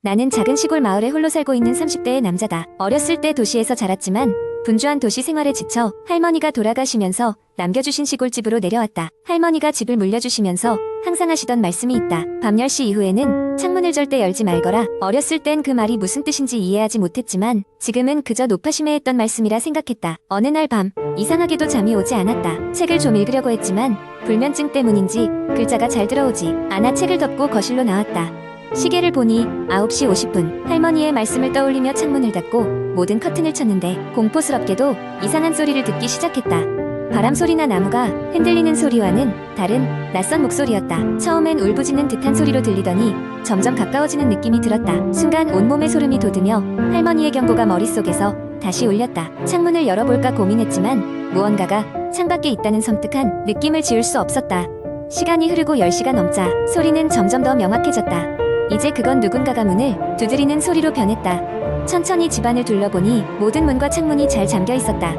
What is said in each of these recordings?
나는 작은 시골 마을에 홀로 살고 있는 30대의 남자다. 어렸을 때 도시에서 자랐지만 분주한 도시 생활에 지쳐 할머니가 돌아가시면서 남겨주신 시골집으로 내려왔다. 할머니가 집을 물려주시면서 항상 하시던 말씀이 있다. 밤 10시 이후에는 창문을 절대 열지 말거라. 어렸을 땐 그 말이 무슨 뜻인지 이해하지 못했지만 지금은 그저 노파심에 했던 말씀이라 생각했다. 어느 날 밤 이상하게도 잠이 오지 않았다. 책을 좀 읽으려고 했지만 불면증 때문인지 글자가 잘 들어오지 않아 책을 덮고 거실로 나왔다. 시계를 보니 9시 50분. 할머니의 말씀을 떠올리며 창문을 닫고 모든 커튼을 쳤는데 공포스럽게도 이상한 소리를 듣기 시작했다. 바람 소리나 나무가 흔들리는 소리와는 다른 낯선 목소리였다. 처음엔 울부짖는 듯한 소리로 들리더니 점점 가까워지는 느낌이 들었다. 순간 온몸에 소름이 돋으며 할머니의 경고가 머릿속에서 다시 울렸다. 창문을 열어볼까 고민했지만 무언가가 창밖에 있다는 섬뜩한 느낌을 지울 수 없었다. 시간이 흐르고 10시가 넘자 소리는 점점 더 명확해졌다. 이제 그건 누군가가 문을 두드리는 소리로 변했다. 천천히 집안을 둘러보니 모든 문과 창문이 잘 잠겨 있었다.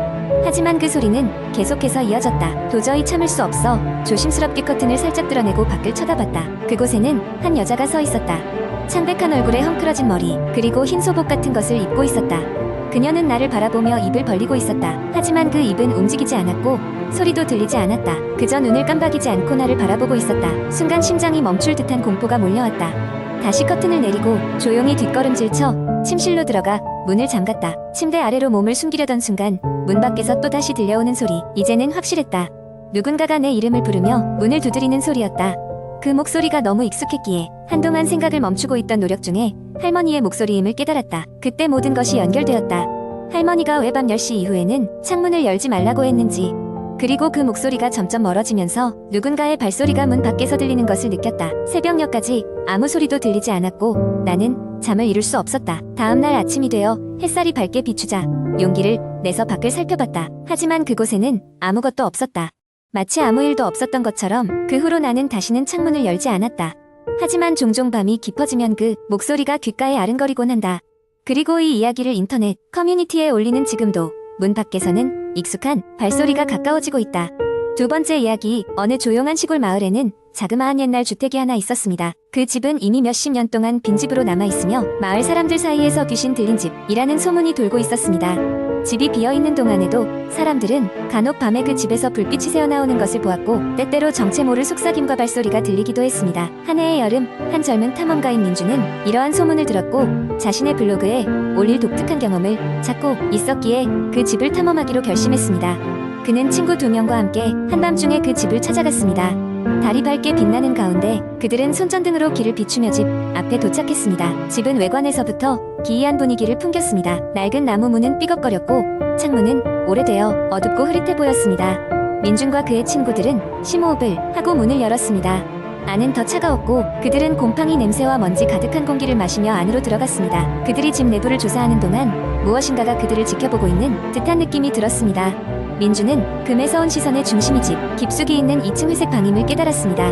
하지만 그 소리는 계속해서 이어졌다. 도저히 참을 수 없어 조심스럽게 커튼을 살짝 드러내고 밖을 쳐다봤다. 그곳에는 한 여자가 서 있었다. 창백한 얼굴에 헝클어진 머리, 그리고 흰 소복 같은 것을 입고 있었다. 그녀는 나를 바라보며 입을 벌리고 있었다. 하지만 그 입은 움직이지 않았고 소리도 들리지 않았다. 그저 눈을 깜박이지 않고 나를 바라보고 있었다. 순간 심장이 멈출 듯한 공포가 몰려왔다. 다시 커튼을 내리고 조용히 뒷걸음질 쳐 침실로 들어가 문을 잠갔다. 침대 아래로 몸을 숨기려던 순간 문 밖에서 또다시 들려오는 소리. 이제는 확실했다. 누군가가 내 이름을 부르며 문을 두드리는 소리였다. 그 목소리가 너무 익숙했기에 한동안 생각을 멈추고 있던 노력 중에 할머니의 목소리임을 깨달았다. 그때 모든 것이 연결되었다. 할머니가 왜 밤 10시 이후에는 창문을 열지 말라고 했는지, 그리고 그 목소리가 점점 멀어지면서 누군가의 발소리가 문 밖에서 들리는 것을 느꼈다. 새벽녘까지 아무 소리도 들리지 않았고 나는 잠을 이룰 수 없었다. 다음날 아침이 되어 햇살이 밝게 비추자 용기를 내서 밖을 살펴봤다. 하지만 그곳에는 아무것도 없었다. 마치 아무 일도 없었던 것처럼 그 후로 나는 다시는 창문을 열지 않았다. 하지만 종종 밤이 깊어지면 그 목소리가 귓가에 아른거리곤 한다. 그리고 이 이야기를 인터넷 커뮤니티에 올리는 지금도 문 밖에서는 익숙한 발소리가 가까워지고 있다. 두 번째 이야기. 어느 조용한 시골 마을에는 자그마한 옛날 주택이 하나 있었습니다. 그 집은 이미 몇십 년 동안 빈집으로 남아있으며 마을 사람들 사이에서 귀신 들린 집이라는 소문이 돌고 있었습니다. 집이 비어있는 동안에도 사람들은 간혹 밤에 그 집에서 불빛이 새어나오는 것을 보았고 때때로 정체 모를 속삭임과 발소리가 들리기도 했습니다. 한 해의 여름, 한 젊은 탐험가인 민주는 이러한 소문을 들었고 자신의 블로그에 올릴 독특한 경험을 찾고 있었기에 그 집을 탐험하기로 결심했습니다. 그는 친구 2명과 함께 한밤중에 그 집을 찾아갔습니다. 달이 밝게 빛나는 가운데 그들은 손전등으로 길을 비추며 집 앞에 도착했습니다. 집은 외관에서부터 기이한 분위기를 풍겼습니다. 낡은 나무 문은 삐걱거렸고 창문은 오래되어 어둡고 흐릿해 보였습니다. 민준과 그의 친구들은 심호흡을 하고 문을 열었습니다. 안은 더 차가웠고 그들은 곰팡이 냄새와 먼지 가득한 공기를 마시며 안으로 들어갔습니다. 그들이 집 내부를 조사하는 동안 무엇인가가 그들을 지켜보고 있는 듯한 느낌이 들었습니다. 민주는 그 매서운 시선의 중심이 집 깊숙이 있는 2층 회색 방임을 깨달았습니다.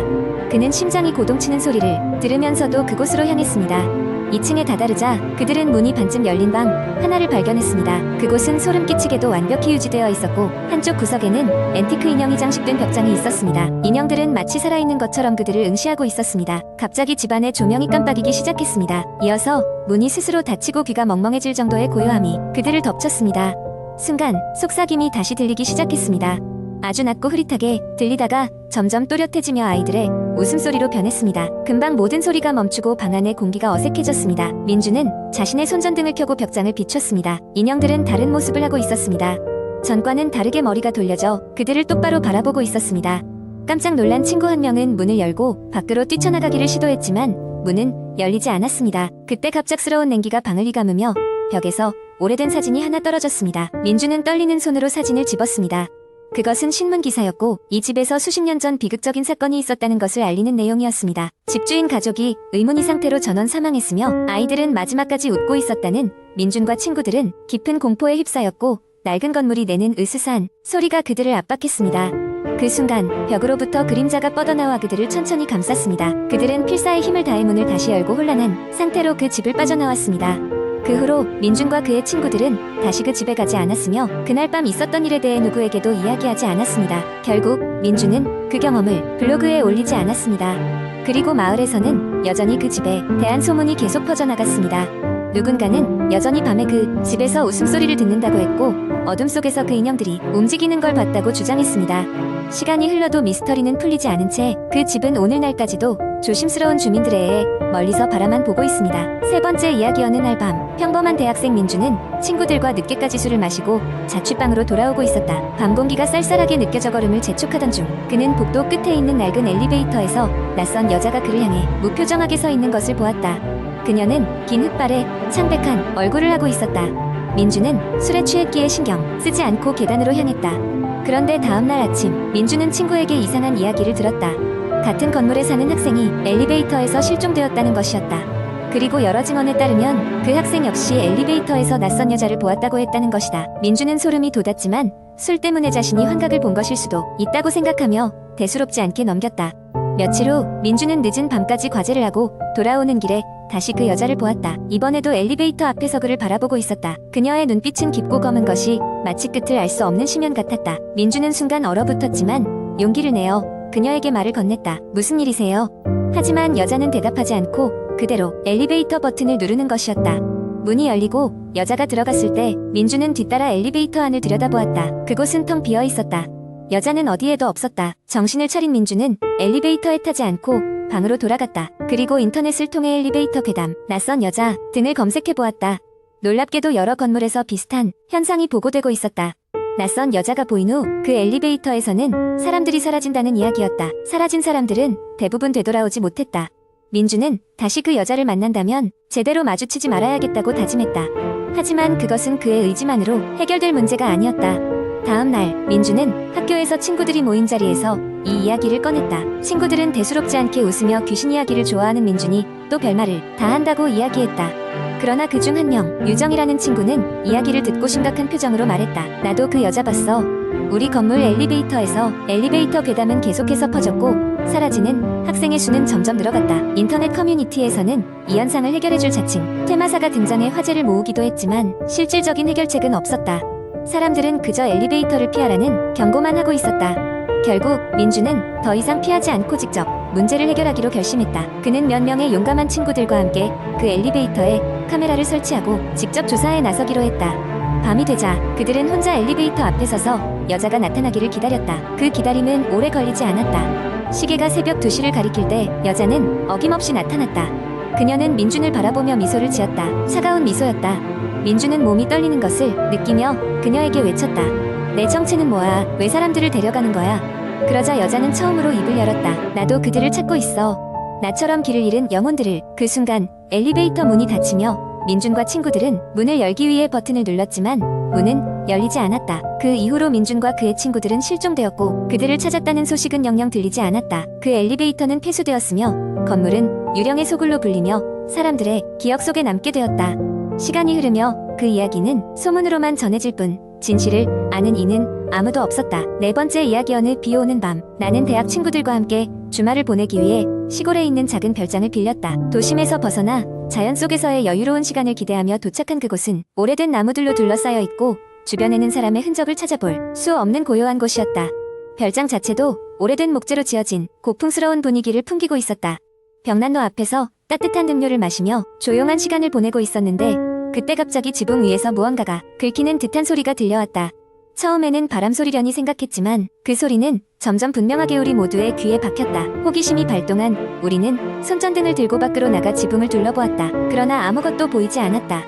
그는 심장이 고동치는 소리를 들으면서도 그곳으로 향했습니다. 2층에 다다르자 그들은 문이 반쯤 열린 방 하나를 발견했습니다. 그곳은 소름 끼치게도 완벽히 유지되어 있었고 한쪽 구석에는 앤티크 인형이 장식된 벽장이 있었습니다. 인형들은 마치 살아있는 것처럼 그들을 응시하고 있었습니다. 갑자기 집안의 조명이 깜빡이기 시작했습니다. 이어서 문이 스스로 닫히고 귀가 멍멍해질 정도의 고요함이 그들을 덮쳤습니다. 순간 속삭임이 다시 들리기 시작했습니다. 아주 낮고 흐릿하게 들리다가 점점 또렷해지며 아이들의 웃음소리로 변했습니다. 금방 모든 소리가 멈추고 방 안의 공기가 어색해졌습니다. 민주는 자신의 손전등을 켜고 벽장을 비췄습니다. 인형들은 다른 모습을 하고 있었습니다. 전과는 다르게 머리가 돌려져 그들을 똑바로 바라보고 있었습니다. 깜짝 놀란 친구 한 명은 문을 열고 밖으로 뛰쳐나가기를 시도했지만 문은 열리지 않았습니다. 그때 갑작스러운 냉기가 방을 휘감으며 벽에서 오래된 사진이 하나 떨어졌습니다. 민주는 떨리는 손으로 사진을 집었습니다. 그것은 신문 기사였고 이 집에서 수십 년 전 비극적인 사건이 있었다는 것을 알리는 내용이었습니다. 집주인 가족이 의문의 상태로 전원 사망했으며 아이들은 마지막까지 웃고 있었다는 민준과 친구들은 깊은 공포에 휩싸였고 낡은 건물이 내는 으스스한 소리가 그들을 압박했습니다. 그 순간 벽으로부터 그림자가 뻗어나와 그들을 천천히 감쌌습니다. 그들은 필사의 힘을 다해 문을 다시 열고 혼란한 상태로 그 집을 빠져나왔습니다. 그 후로 민준과 그의 친구들은 다시 그 집에 가지 않았으며 그날 밤 있었던 일에 대해 누구에게도 이야기하지 않았습니다. 결국 민준은 그 경험을 블로그에 올리지 않았습니다. 그리고 마을에서는 여전히 그 집에 대한 소문이 계속 퍼져나갔습니다. 누군가는 여전히 밤에 그 집에서 웃음소리를 듣는다고 했고 어둠 속에서 그 인형들이 움직이는 걸 봤다고 주장했습니다. 시간이 흘러도 미스터리는 풀리지 않은 채 그 집은 오늘날까지도 조심스러운 주민들에 의해 멀리서 바라만 보고 있습니다. 세 번째 이야기. 어느 날 밤 평범한 대학생 민주는 친구들과 늦게까지 술을 마시고 자취방으로 돌아오고 있었다. 밤 공기가 쌀쌀하게 느껴져 걸음을 재촉하던 중 그는 복도 끝에 있는 낡은 엘리베이터에서 낯선 여자가 그를 향해 무표정하게 서 있는 것을 보았다. 그녀는 긴 흑발에 창백한 얼굴을 하고 있었다. 민주는 술에 취했기에 신경 쓰지 않고 계단으로 향했다. 그런데 다음날 아침 민주는 친구에게 이상한 이야기를 들었다. 같은 건물에 사는 학생이 엘리베이터에서 실종되었다는 것이었다. 그리고 여러 증언에 따르면 그 학생 역시 엘리베이터에서 낯선 여자를 보았다고 했다는 것이다. 민주는 소름이 돋았지만 술 때문에 자신이 환각을 본 것일 수도 있다고 생각하며 대수롭지 않게 넘겼다. 며칠 후 민주는 늦은 밤까지 과제를 하고 돌아오는 길에 다시 그 여자를 보았다. 이번에도 엘리베이터 앞에서 그를 바라보고 있었다. 그녀의 눈빛은 깊고 검은 것이 마치 끝을 알 수 없는 심연 같았다. 민주는 순간 얼어붙었지만 용기를 내어 그녀에게 말을 건넸다. 무슨 일이세요? 하지만 여자는 대답하지 않고 그대로 엘리베이터 버튼을 누르는 것이었다. 문이 열리고 여자가 들어갔을 때 민주는 뒤따라 엘리베이터 안을 들여다보았다. 그곳은 텅 비어 있었다. 여자는 어디에도 없었다. 정신을 차린 민주는 엘리베이터에 타지 않고 방으로 돌아갔다. 그리고 인터넷을 통해 엘리베이터 괴담, 낯선 여자 등을 검색해보았다. 놀랍게도 여러 건물에서 비슷한 현상이 보고되고 있었다. 낯선 여자가 보인 후 그 엘리베이터에서는 사람들이 사라진다는 이야기였다. 사라진 사람들은 대부분 되돌아오지 못했다. 민주는 다시 그 여자를 만난다면 제대로 마주치지 말아야겠다고 다짐했다. 하지만 그것은 그의 의지만으로 해결될 문제가 아니었다. 다음 날 민주는 학교에서 친구들이 모인 자리에서 이 이야기를 꺼냈다. 친구들은 대수롭지 않게 웃으며 귀신 이야기를 좋아하는 민준이 또 별말을 다 한다고 이야기했다. 그러나 그중 한 명, 유정이라는 친구는 이야기를 듣고 심각한 표정으로 말했다. 나도 그 여자 봤어. 우리 건물 엘리베이터에서 엘리베이터 괴담은 계속해서 퍼졌고 사라지는 학생의 수는 점점 늘어갔다. 인터넷 커뮤니티에서는 이 현상을 해결해줄 자칭 퇴마사가 등장해 화제를 모으기도 했지만 실질적인 해결책은 없었다. 사람들은 그저 엘리베이터를 피하라는 경고만 하고 있었다. 결국 민주는 더 이상 피하지 않고 직접 문제를 해결하기로 결심했다. 그는 몇 명의 용감한 친구들과 함께 그 엘리베이터에 카메라를 설치하고 직접 조사에 나서기로 했다. 밤이 되자 그들은 혼자 엘리베이터 앞에 서서 여자가 나타나기를 기다렸다. 그 기다림은 오래 걸리지 않았다. 시계가 새벽 2시를 가리킬 때 여자는 어김없이 나타났다. 그녀는 민준을 바라보며 미소를 지었다. 차가운 미소였다. 민주는 몸이 떨리는 것을 느끼며 그녀에게 외쳤다. 내 정체는 뭐야? 왜 사람들을 데려가는 거야? 그러자 여자는 처음으로 입을 열었다. 나도 그들을 찾고 있어. 나처럼 길을 잃은 영혼들을. 그 순간 엘리베이터 문이 닫히며 민준과 친구들은 문을 열기 위해 버튼을 눌렀지만 문은 열리지 않았다. 그 이후로 민준과 그의 친구들은 실종되었고 그들을 찾았다는 소식은 영영 들리지 않았다. 그 엘리베이터는 폐수되었으며 건물은 유령의 소굴로 불리며 사람들의 기억 속에 남게 되었다. 시간이 흐르며 그 이야기는 소문으로만 전해질 뿐 진실을 아는 이는 아무도 없었다. 네 번째 이야기. 어느 비 오는 밤 나는 대학 친구들과 함께 주말을 보내기 위해 시골에 있는 작은 별장을 빌렸다. 도심에서 벗어나 자연 속에서의 여유로운 시간을 기대하며 도착한 그곳은 오래된 나무들로 둘러싸여 있고 주변에는 사람의 흔적을 찾아볼 수 없는 고요한 곳이었다. 별장 자체도 오래된 목재로 지어진 고풍스러운 분위기를 풍기고 있었다. 벽난로 앞에서 따뜻한 음료를 마시며 조용한 시간을 보내고 있었는데 그때 갑자기 지붕 위에서 무언가가 긁히는 듯한 소리가 들려왔다. 처음에는 바람 소리려니 생각했지만 그 소리는 점점 분명하게 우리 모두의 귀에 박혔다. 호기심이 발동한 우리는 손전등을 들고 밖으로 나가 지붕을 둘러보았다. 그러나 아무것도 보이지 않았다.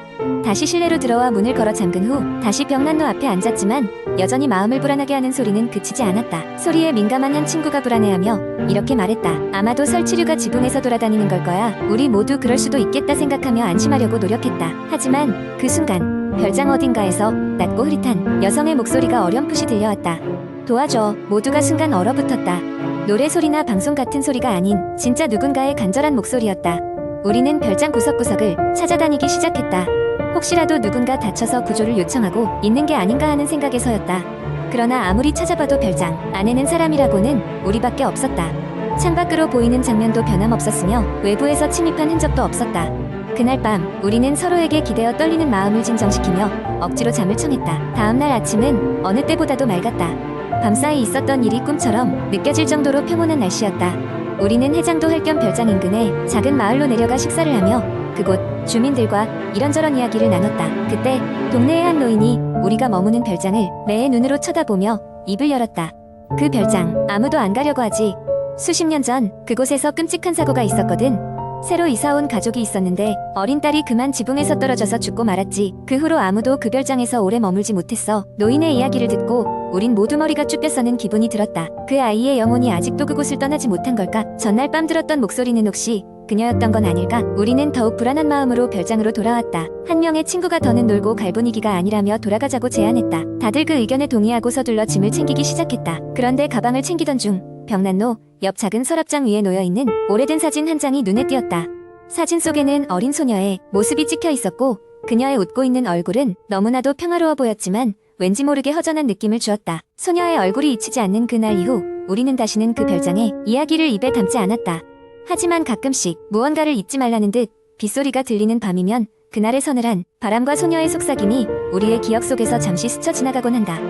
다시 실내로 들어와 문을 걸어 잠근 후 다시 벽난로 앞에 앉았지만 여전히 마음을 불안하게 하는 소리는 그치지 않았다. 소리에 민감한 한 친구가 불안해하며 이렇게 말했다. 아마도 설치류가 지붕에서 돌아다니는 걸 거야. 우리 모두 그럴 수도 있겠다 생각하며 안심하려고 노력했다. 하지만 그 순간 별장 어딘가에서 낮고 흐릿한 여성의 목소리가 어렴풋이 들려왔다. 도와줘. 모두가 순간 얼어붙었다. 노래소리나 방송 같은 소리가 아닌 진짜 누군가의 간절한 목소리였다. 우리는 별장 구석구석을 찾아다니기 시작했다. 혹시라도 누군가 다쳐서 구조를 요청하고 있는 게 아닌가 하는 생각에서였다. 그러나 아무리 찾아봐도 별장 안에는 사람이라고는 우리밖에 없었다. 창밖으로 보이는 장면도 변함없었으며 외부에서 침입한 흔적도 없었다. 그날 밤 우리는 서로에게 기대어 떨리는 마음을 진정시키며 억지로 잠을 청했다. 다음날 아침은 어느 때보다도 맑았다. 밤사이 있었던 일이 꿈처럼 느껴질 정도로 평온한 날씨였다. 우리는 해장도 할 겸 별장 인근의 작은 마을로 내려가 식사를 하며 그곳 주민들과 이런저런 이야기를 나눴다. 그때 동네의 한 노인이 우리가 머무는 별장을 매의 눈으로 쳐다보며 입을 열었다. 그 별장 아무도 안 가려고 하지. 수십 년 전 그곳에서 끔찍한 사고가 있었거든. 새로 이사온 가족이 있었는데 어린 딸이 그만 지붕에서 떨어져서 죽고 말았지. 그 후로 아무도 그 별장에서 오래 머물지 못했어. 노인의 이야기를 듣고 우린 모두 머리가 쭉 펴서는 기분이 들었다. 그 아이의 영혼이 아직도 그곳을 떠나지 못한 걸까? 전날 밤 들었던 목소리는 혹시 그녀였던 건 아닐까? 우리는 더욱 불안한 마음으로 별장으로 돌아왔다. 한 명의 친구가 더는 놀고 갈 분위기가 아니라며 돌아가자고 제안했다. 다들 그 의견에 동의하고 서둘러 짐을 챙기기 시작했다. 그런데 가방을 챙기던 중 벽난로 옆 작은 서랍장 위에 놓여있는 오래된 사진 한 장이 눈에 띄었다. 사진 속에는 어린 소녀의 모습이 찍혀 있었고 그녀의 웃고 있는 얼굴은 너무나도 평화로워 보였지만 왠지 모르게 허전한 느낌을 주었다. 소녀의 얼굴이 잊히지 않는 그날 이후 우리는 다시는 그 별장의 이야기를 입에 담지 않았다. 하지만 가끔씩 무언가를 잊지 말라는 듯 빗소리가 들리는 밤이면 그날의 서늘한 바람과 소녀의 속삭임이 우리의 기억 속에서 잠시 스쳐 지나가곤 한다.